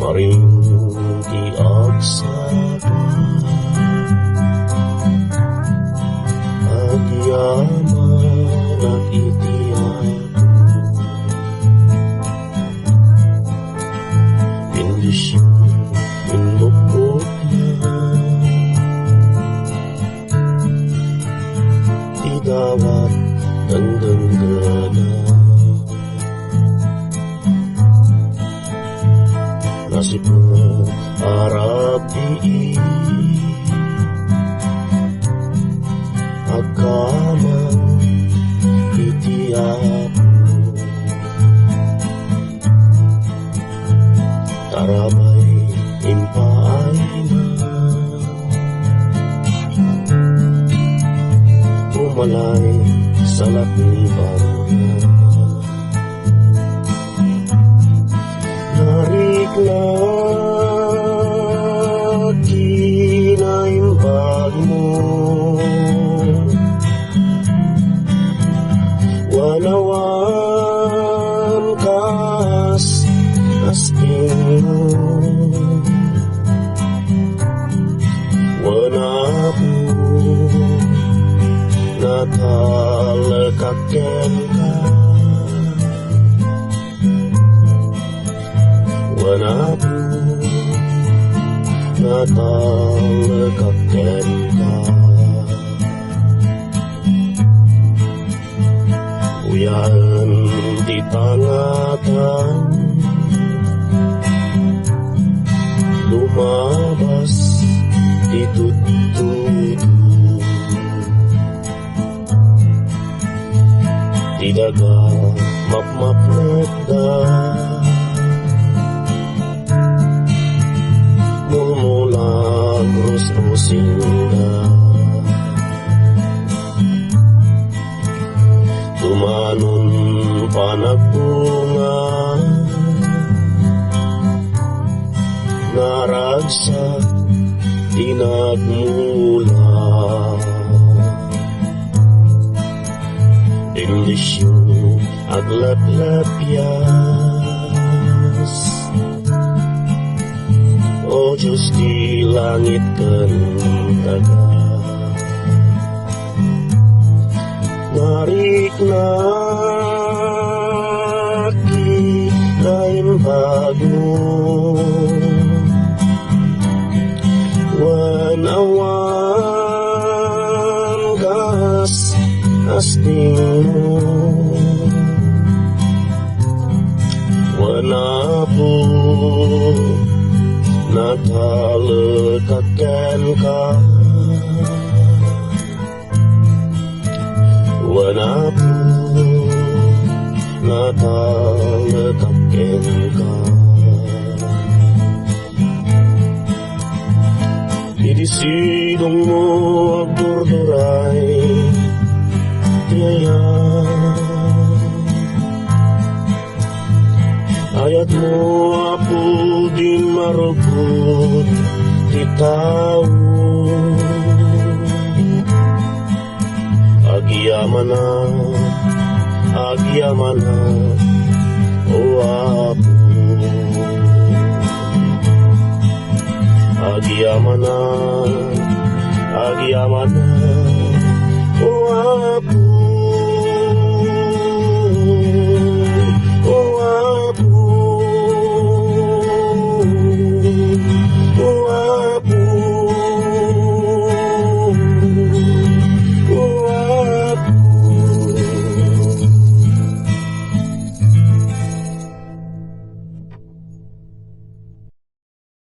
Maring tiagsaba agyaman at itiyago bendisyon indukot na idawat dandanggana nasib mo harap diin agkamang itiyak mo tarabay impaay na pumalay sa lakniban nariklat kinaimbag mo wanawan kas asking mo wanapu natalakaken ka wanapu natalakaken ka uyan di tangatan lumabas di tutudu di daga map-map nagda mulmula grus-grusinda tumanon panagbunga naragsak tinagmula bendisyon aglaplapyas o Diyos di langit kantaga nariklat kinaimbag mo wanawan gas asting mo wanapu natalakaken ka wanapu natalakaken ka idisidong mo agdurduray tiyaya ayat mo apo di marupot di tao agyamana o apo agyamana o apo